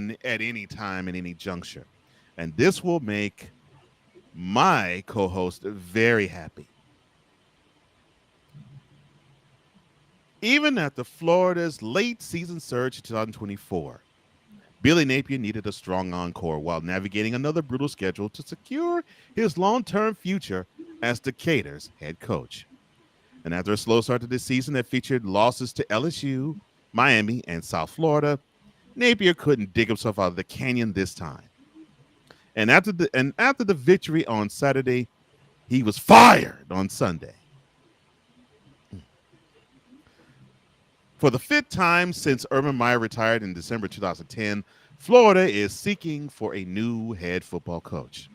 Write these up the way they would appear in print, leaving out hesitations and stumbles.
anyone at any time in any juncture. And this will make my co-host very happy. Even after Florida's late season surge in 2024, Billy Napier needed a strong encore while navigating another brutal schedule to secure his long-term future as Decatur's head coach. And after a slow start to this season that featured losses to LSU, Miami, and South Florida, Napier couldn't dig himself out of the canyon this time. And after the victory on Saturday, he was fired on Sunday. For the fifth time since Urban Meyer retired in December 2010, Florida is seeking for a new head football coach.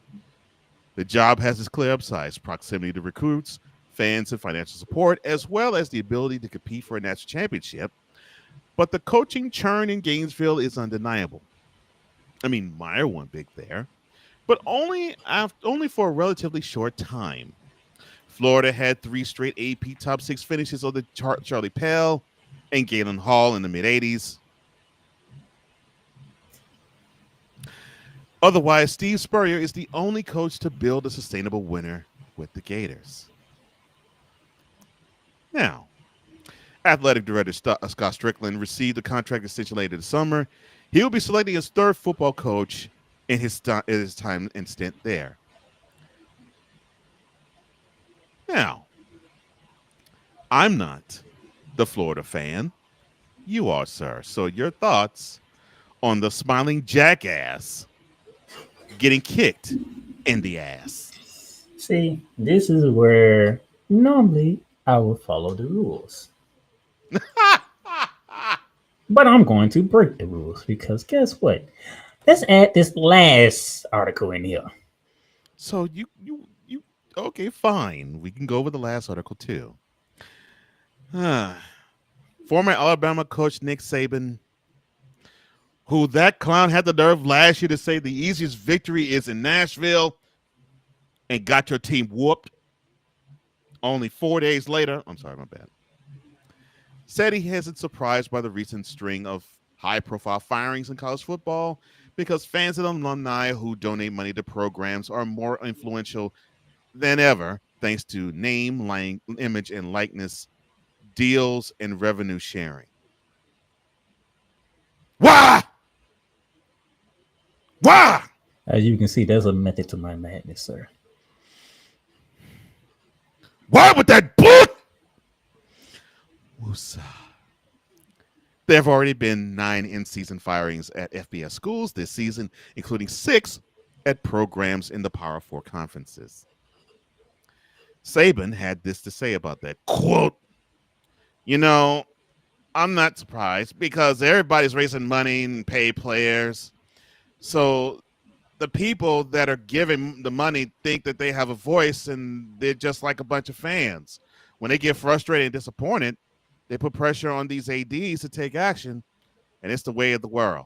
The job has its clear upsides: proximity to recruits, fans, and financial support, as well as the ability to compete for a national championship. But the coaching churn in Gainesville is undeniable. I mean, Meyer won big there, but only for a relatively short time. Florida had 3 straight AP top 6 finishes under Charlie Pell and Galen Hall in the mid-'80s. Otherwise, Steve Spurrier is the only coach to build a sustainable winner with the Gators. Now, athletic director Scott Strickland received a contract extension later this summer. He will be selecting his 3rd football coach in his time and stint there. Now, I'm not the Florida fan. You are, sir. So your thoughts on the smiling jackass getting kicked in the ass? See, this is where normally I would follow the rules. But I'm going to break the rules because guess what? Let's add this last article in here. So you okay, fine. We can go with the last article too. Former Alabama coach Nick Saban, who that clown had the nerve last year to say the easiest victory is in Nashville and got your team whooped only 4 days later. I'm sorry, my bad. Said he isn't surprised by the recent string of high-profile firings in college football because fans and alumni who donate money to programs are more influential than ever thanks to name, image, and likeness deals and revenue sharing. Why? As you can see, there's a method to my madness, sir. Why would that book? Woosah. There have already been 9 in-season firings at FBS schools this season, including 6 at programs in the Power 4 conferences. Saban had this to say about that. Quote, I'm not surprised because everybody's raising money and pay players. So the people that are giving the money think that they have a voice and they're just like a bunch of fans. When they get frustrated and disappointed, they put pressure on these ADs to take action, and it's the way of the world.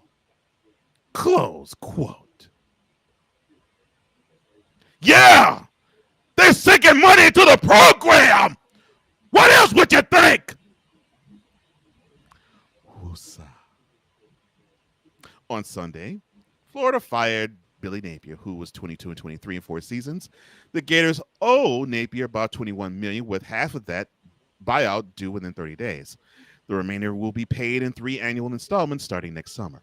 Close quote. Yeah, they're sinking money into the program. What else would you think? On Sunday, Florida fired Billy Napier, who was 22 and 23 in 4 seasons. The Gators owe Napier about $21 million, with half of that buyout due within 30 days. The remainder will be paid in 3 annual installments starting next summer.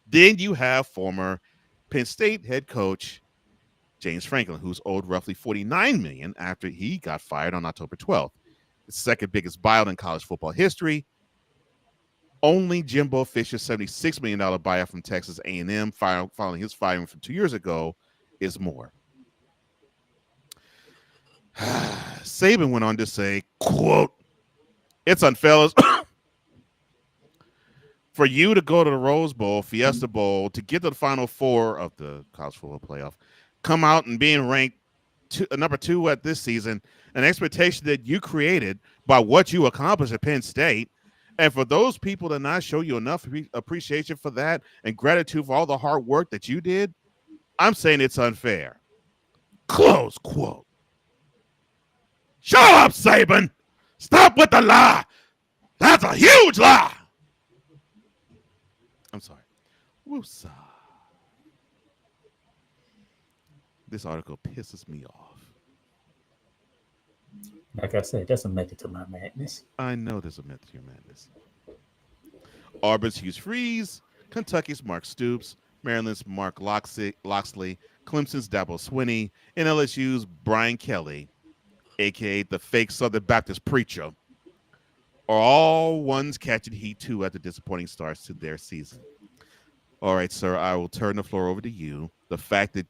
Then you have former Penn State head coach James Franklin, who's owed roughly $49 million after he got fired on October 12th. The second biggest buyout in college football history. Only Jimbo Fisher's $76 million buyout from Texas A&M following his firing from 2 years ago is more. Saban went on to say, quote, it's unfair for you to go to the Rose Bowl, Fiesta Bowl, to get to the Final Four of the college football playoff, come out and being ranked number 2 at this season, an expectation that you created by what you accomplished at Penn State. And for those people to not show you enough appreciation for that and gratitude for all the hard work that you did, I'm saying it's unfair. Close quote. Shut up, Saban. Stop with the lie. That's a huge lie. I'm sorry. Woosah. This article pisses me off. Like I said, that's a method to my madness. I know there's a method to your madness. Auburn's Hughes Freeze, Kentucky's Mark Stoops, Maryland's Mark Loxley, Clemson's Dabo Swinney, and LSU's Brian Kelly, aka the fake Southern Baptist preacher, are all ones catching heat too after disappointing starts to their season. All right, sir, I will turn the floor over to you. The fact that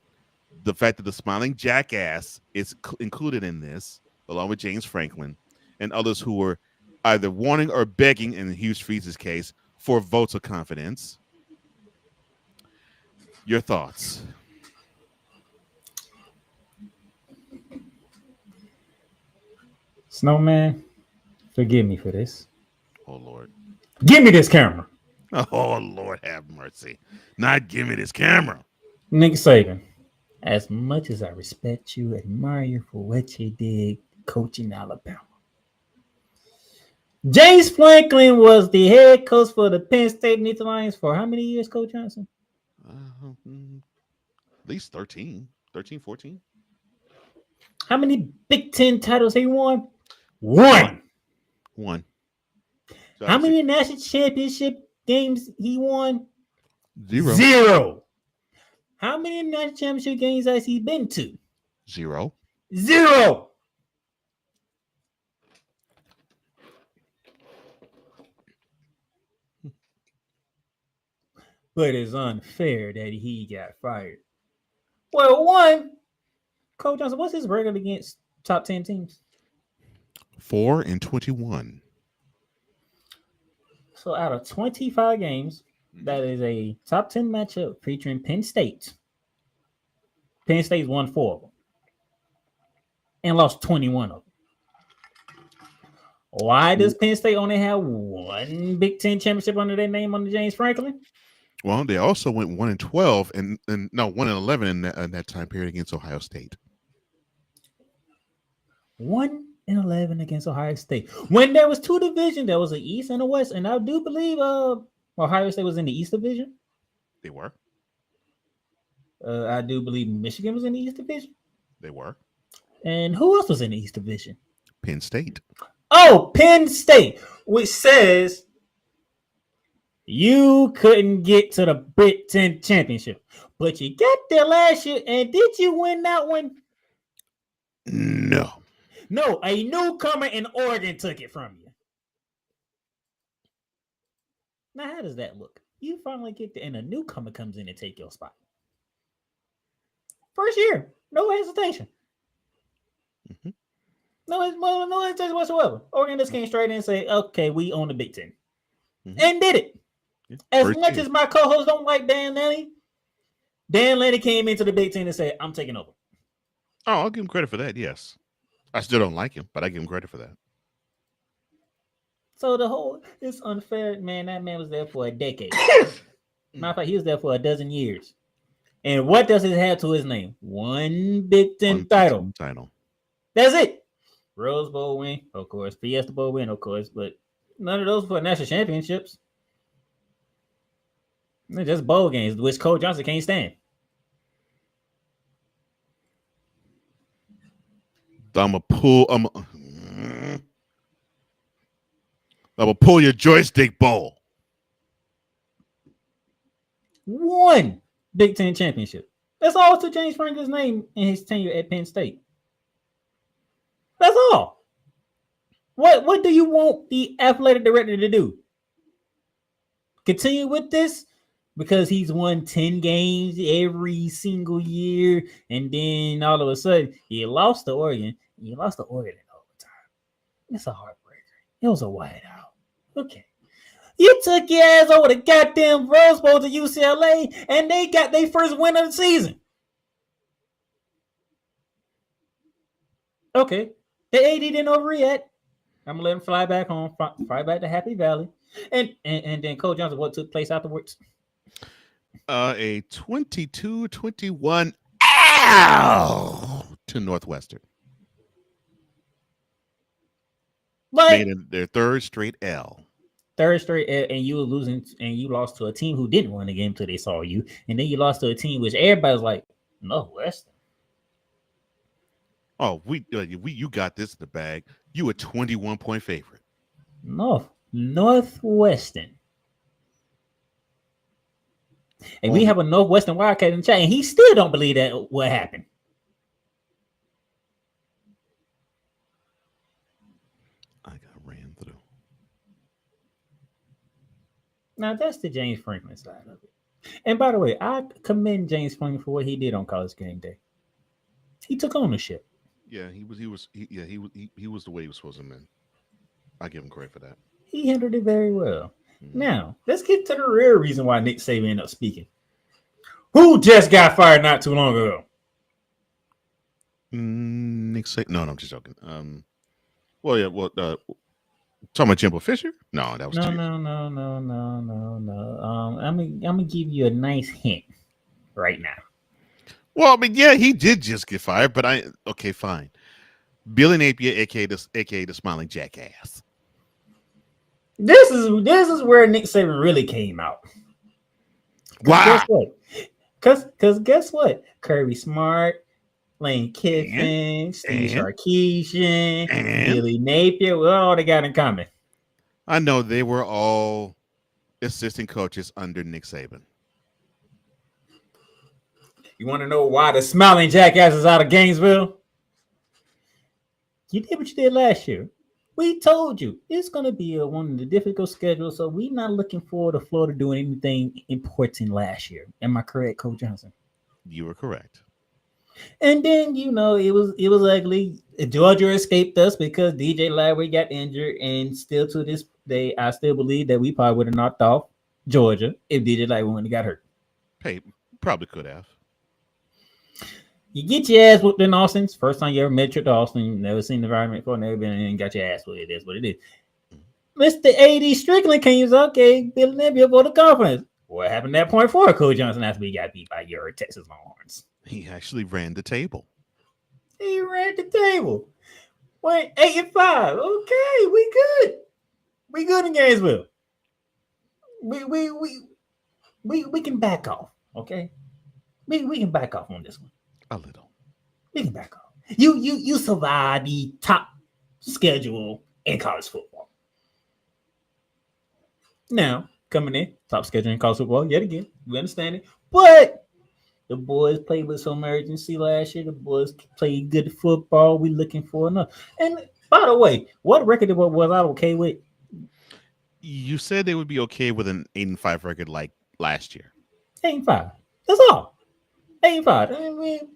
the smiling jackass is included in this, along with James Franklin and others who were either warning or begging, in Hughes Freeze's case, for votes of confidence. Your thoughts? Snowman, forgive me for this. Oh, Lord. Give me this camera. Oh, Lord, have mercy. Not give me this camera. Nick Saban, as much as I respect you, admire you for what you did coaching Alabama. James Franklin was the head coach for the Penn State Nittany Lions for how many years, Coach Johnson? At least 13, 14. How many Big Ten titles he won? One. So How many national championship games he won? Zero. How many national championship games has he been to? Zero. But it's unfair that he got fired. Well, one, Coach Johnson, what's his record against top 10 teams? 4-21. So out of 25 games, that is a top 10 matchup featuring Penn State. Penn State's won 4 of them and lost 21 of them. Why does Penn State only have one Big Ten championship under their name under James Franklin? Well, they also went 1-12 and 1-11 in that time period against Ohio State. 1-11 against Ohio State. When there was 2 divisions, there was an East and a West, and I do believe Ohio State was in the East Division. They were. I do believe Michigan was in the East Division. They were. And who else was in the East Division? Penn State. Oh, Penn State, which says you couldn't get to the Big Ten championship, but you got there last year. And did you win that one? No, a newcomer in Oregon took it from you. Now, how does that look? You finally get there, and a newcomer comes in and take your spot. First year, no hesitation. Mm-hmm. No hesitation whatsoever. Oregon just came straight in and say, okay, we own the Big Ten. Mm-hmm. And did it. Yeah. As much as my co-hosts don't like Dan Lanning came into the Big Ten and said, I'm taking over. Oh, I'll give him credit for that, yes. I still don't like him, but I give him credit for that. So it's unfair, man. That man was there for a decade. Matter of fact, he was there for a dozen years. And what does it have to his name? One Big Ten title. That's it. Rose Bowl win, of course. Fiesta Bowl win, of course. But none of those for national championships. They're just bowl games, which Coach Johnson can't stand. I'm gonna pull your joystick bowl. One Big Ten championship. That's all to James Franklin's name in his tenure at Penn State. That's all. What do you want the athletic director to do? Continue with this? Because he's won 10 games every single year, and then all of a sudden he lost to Oregon. He lost to Oregon in overtime. It's a heartbreaker. It was a whiteout. Okay. You took your ass over the goddamn Rose Bowl to UCLA, and they got their first win of the season. Okay. The AD didn't overreact. I'm gonna let him fly back home, fly back to Happy Valley, and then Coach Johnson, what took place afterwards? A 22-21 ow to Northwestern. But Made it their third straight L. third straight, and you were losing, and you lost to a team who didn't win the game until they saw you, and then you lost to a team which everybody's like, Northwestern. Oh, you got this in the bag. You a 21-point favorite. Northwestern. And we Only- have a Northwestern Wildcat in the chat, and he still don't believe that what happened. I got ran through. Now that's the James Franklin side of it. And by the way, I commend James Franklin for what he did on College Game Day. He took ownership. Yeah, he was the way he was supposed to be. I give him credit for that. He handled it very well. Mhm. Now, let's get to the real reason why Nick Saban ended up speaking. Who just got fired not too long ago? Nick Saban. No, I'm just joking. Well, yeah. Well, talking about Jimbo Fisher? No, that was No. I'm gonna give you a nice hint right now. Well, I mean, yeah, he did just get fired, but okay, fine. Billy Napier, aka the smiling jackass. This is where Nick Saban really came out. Wow. Guess what? Because guess what? Kirby Smart, Lane Kiffin, Steve Sarkisian, Billy Napier, what all they got in common? I know they were all assistant coaches under Nick Saban. You want to know why the smiling jackass is out of Gainesville? You did what you did last year. We told you it's going to be one of the difficult schedules, so we're not looking forward to Florida doing anything important last year. Am I correct, Coach Johnson? You were correct. And then it was ugly. Georgia escaped us because DJ Lowry got injured, and still to this day, I still believe that we probably would have knocked off Georgia if DJ Lowry wouldn't have got hurt. Hey, probably could have. You get your ass whooped in Austin. It's first time you ever made a trip to Austin. You never seen the environment before, never been in and got your ass whooped. It is what it is. Mr. A.D. Strickland came and okay, Billy Napier for the conference. What happened at point four, Coach Johnson, after we got beat by your Texas Longhorns? He actually ran the table. He ran the table. Went 8-5. Okay, we good. We good in Gainesville. We can back off. Okay, we can back off on this one. A little. We can back off. You survive the top schedule in college football. Now, coming in, top schedule in college football, yet again, we understand it. But the boys played with some urgency last year. The boys played good football. We looking for enough. And by the way, what record was I okay with? You said they would be okay with an 8-5 record like last year. 8-5. That's all. 8-5. I mean,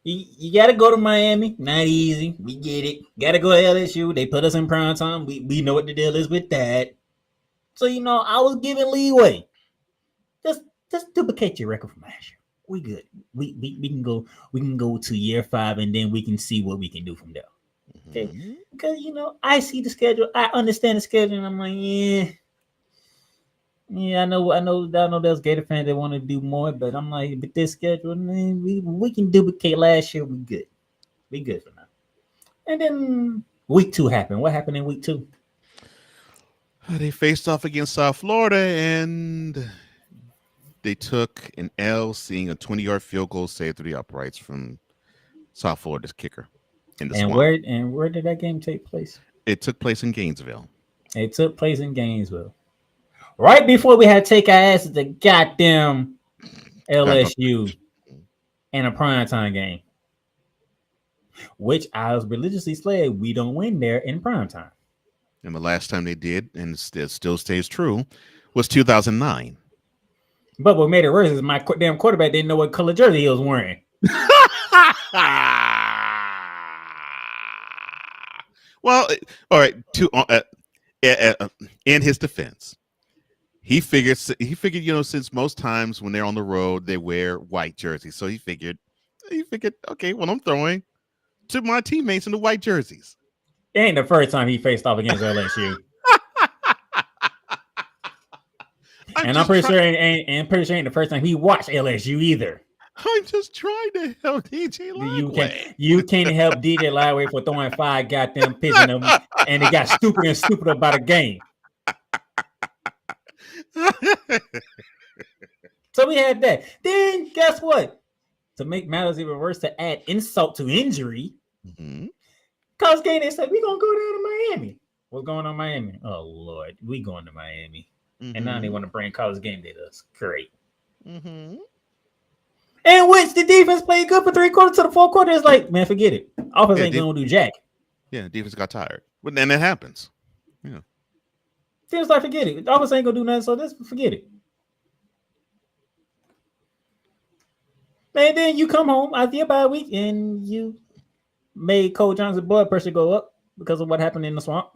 you got to go to Miami. Not easy. We get it. Got to go to LSU. They put us in prime time. We know what the deal is with that. So, I was giving leeway. Just duplicate your record from last year. We good. We can go to year 5, and then we can see what we can do from there. Okay. Mm-hmm. Because, I see the schedule. I understand the schedule, and I'm like, yeah. Yeah, I know there's Gator fans that want to do more, but I'm like, with this schedule, man, we can duplicate last year. We good. We good for now. And then week 2 happened. What happened in week 2? They faced off against South Florida, and they took an L, seeing a 20-yard field goal saved through the uprights from South Florida's kicker. In the swamp. Where did that game take place? It took place in Gainesville. It took place in Gainesville. Right before we had to take our asses to goddamn LSU in a primetime game, which I was religiously said we don't win there in primetime. And the last time they did, and it still stays true, was 2009. But what made it worse is my damn quarterback didn't know what color jersey he was wearing. Well, all right. In his defense, he figured, since most times when they're on the road, they wear white jerseys. So he figured, okay, well, I'm throwing to my teammates in the white jerseys. It ain't the first time he faced off against LSU. I'm pretty sure it ain't the first time he watched LSU either. I'm just trying to help DJ Lowry. You can't help DJ Lowry for throwing 5 goddamn picks in them, and he got stupid about a game. So we had that. Then guess what? To make matters even worse, to add insult to injury, Mhm. Coach K, they said, we going to go down to Miami. What's going on in Miami? Oh, Lord. We going to Miami. And now they Mhm. want to bring college game day to us. Great. Mhm. In which the defense played good for 3 quarters to the 4 quarters. It's like, man, forget it. Offense Yeah, ain't going to do jack. yeah, defense got tired. But then that happens. Yeah. Seems like, forget it. Offense ain't going to do nothing, so let's forget it. And then you come home after your bye week and you made Cole Johnson's blood pressure go up because of what happened in the swamp.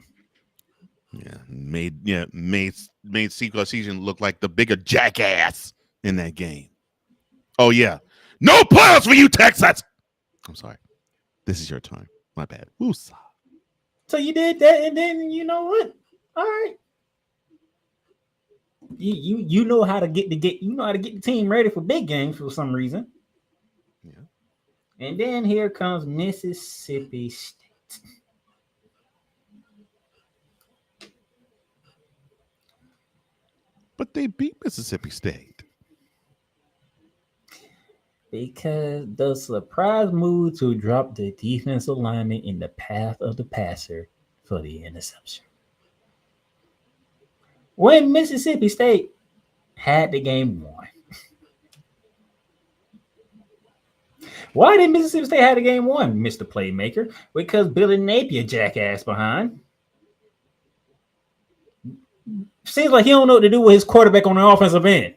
Made Sequel Season look like the bigger jackass in that game. Oh yeah. No playoffs for you, Texas. I'm sorry. This is your time. My bad. Woosah. So you did that, and then you know what? All right. You know how to get the team ready for big games for some reason. Yeah. And then here comes Mississippi State. But they beat Mississippi State. Because the surprise move to drop the defensive lineman in the path of the passer for the interception. When Mississippi State had the game won. Why did Mississippi State have the game won, Mr. Playmaker? Because Billy Napier jackass behind. Seems like he don't know what to do with his quarterback on the offensive end.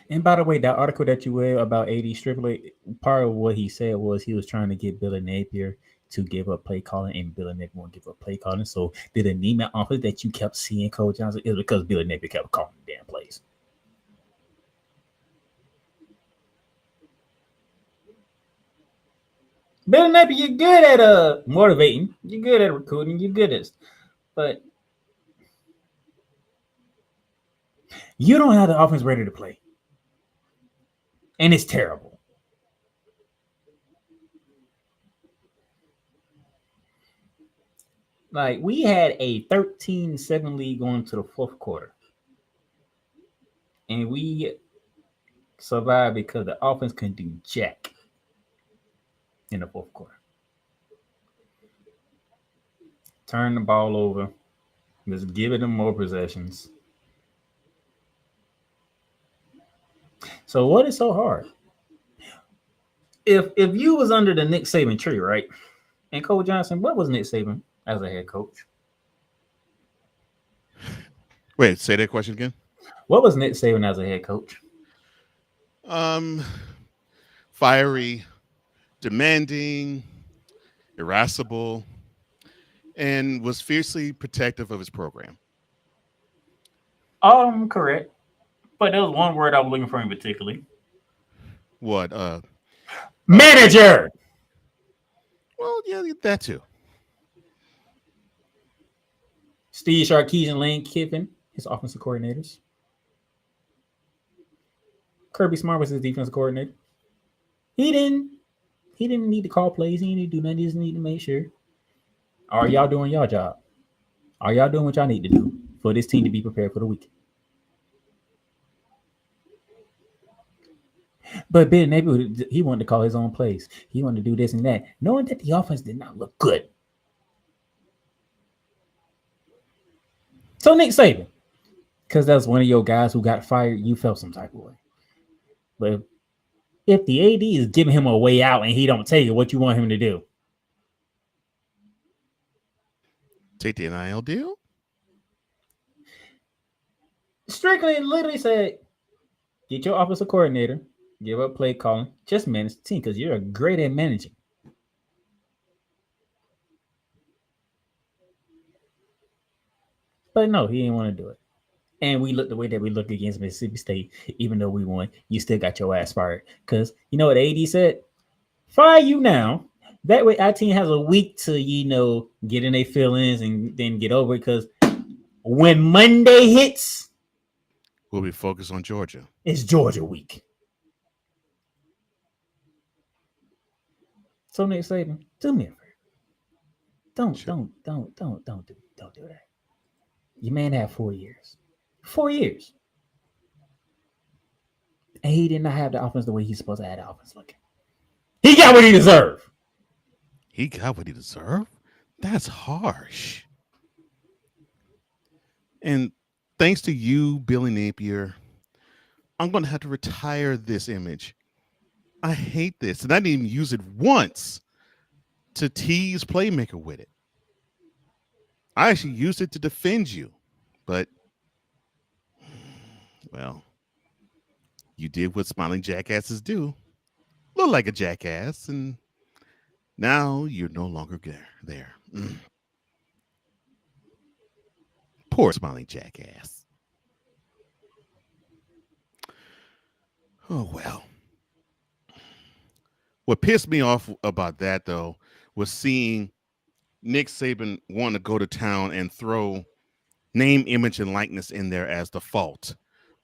And by the way, that article that you read about AD Strickland, part of what he said was he was trying to get Billy Napier to give up play calling, and Billy Napier won't give up play calling. So the anemia offense that you kept seeing Coach Johnson is because Billy Napier kept calling damn plays. Billy Napier, you're good at motivating, you're good at recruiting, you're good at, but you don't have the offense ready to play, and it's terrible. Like, we had a 13-7 lead going to the fourth quarter, and we survived because the offense couldn't do jack in the fourth quarter. Turn the ball over, just give it them more possessions. So what is so hard? If you was under the Nick Saban tree, right? And Coach Johnson, what was Nick Saban as a head coach? Wait, say that question again. What was Nick Saban as a head coach? Um, Fiery, demanding, irascible, and was fiercely protective of his program. Correct. But there was one word I was looking for in particular. What? Manager. Well, yeah, that too. Steve Sarkisian, Lane Kiffin, his offensive coordinators. Kirby Smart was his defensive coordinator. He didn't need to call plays. He didn't need to do nothing. He just need to make sure. Are y'all doing your job? Are y'all doing what y'all need to do for this team to be prepared for the week? But Ben Napier, he wanted to call his own plays. He wanted to do this and that, knowing that the offense did not look good. So Nick Saban, because that's one of your guys who got fired, you felt some type of way. But if the AD is giving him a way out and he don't take it, what you want him to do? Take the NIL deal? Strickland literally said, get your offensive coordinator, give up play calling, just manage the team because you're great at managing. But no, he didn't want to do it. And we looked the way that we looked against Mississippi State, even though we won, you still got your ass fired. Because you know what AD said? Fire you now. That way our team has a week to, get in their feelings and then get over it. Because when Monday hits, We'll be focused on Georgia. it's Georgia week. So Nick Saban, do me a favor. Don't do that. Your man had 4 years. 4 years. And he did not have the offense the way he's supposed to have the offense looking. He got what he deserved. He got what he deserved? That's harsh. And thanks to you, Billy Napier, I'm going to have to retire this image. I hate this. And I didn't even use it once to tease Playmaker with it. I actually used it to defend you. But, well, you did what smiling jackasses do. Look like a jackass, and now you're no longer there. Poor smiling jackass. Oh, well. What pissed me off about that, though, was seeing Nick Saban want to go to town and throw name, image, and likeness in there as the fault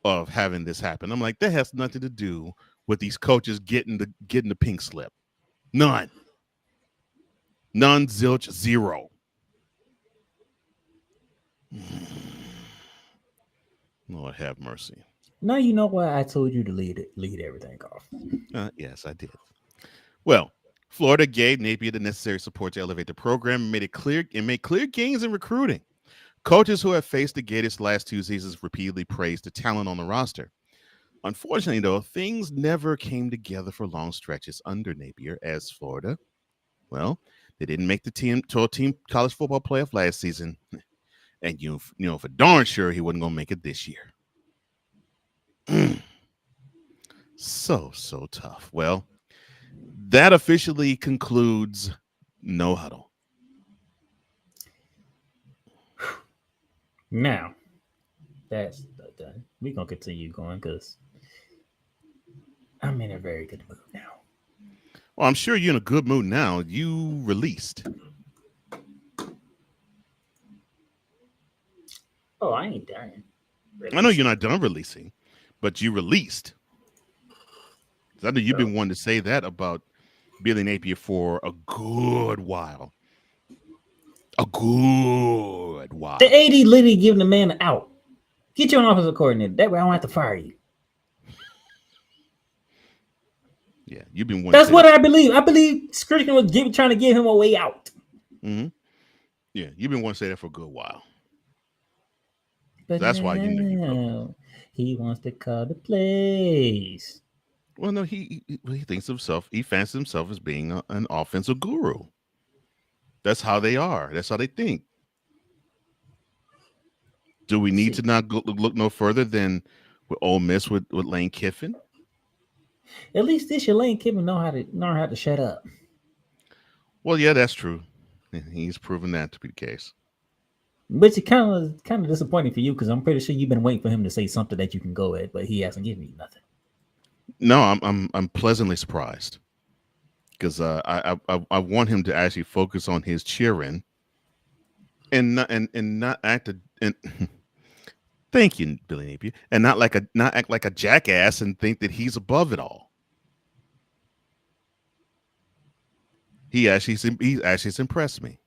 of having this happen. I'm like, that has nothing to do with these coaches getting the pink slip. None, zilch, zero. Lord have mercy. Now you know why I told you to lead everything off. Yes, I did. Well, Florida gave Napier the necessary support to elevate the program and made clear gains in recruiting. Coaches who have faced the Gators last 2 seasons repeatedly praised the talent on the roster. Unfortunately, though, things never came together for long stretches under Napier, as Florida, well, they didn't make the team college football playoff last season, and you know for darn sure he wasn't going to make it this year. So tough. Well, that officially concludes No Huddle. Now, that's done. We're going to continue going because I'm in a very good mood now. Well, I'm sure you're in a good mood now. You released. Oh, I ain't done. I know you're not done releasing, but you released. I know you've been wanting to say that about Billy Napier for a good while. A good while. The AD literally giving the man an out. Get you an offensive coordinator. That way I don't have to fire you. Yeah, you've been wanting. That's what I believe. I believe Christian was trying to give him a way out. Mm-hmm. Yeah, you've been wanting to say that for a good while. But that's why you know he wants to call the plays. Well, no, he thinks of himself. He fancies himself as being an offensive guru. That's how they are. That's how they think. Do we need to not look no further than with Ole Miss with Lane Kiffin? At least this year, Lane Kiffin know how to shut up. Well, yeah, that's true. He's proven that to be the case. But it's kind of disappointing for you because I'm pretty sure you've been waiting for him to say something that you can go at, but he hasn't given you nothing. No, I'm pleasantly surprised because I want him to actually focus on his cheering and not act and thank you, Billy Napier, and not act like a jackass and think that he's above it all. He actually impressed me.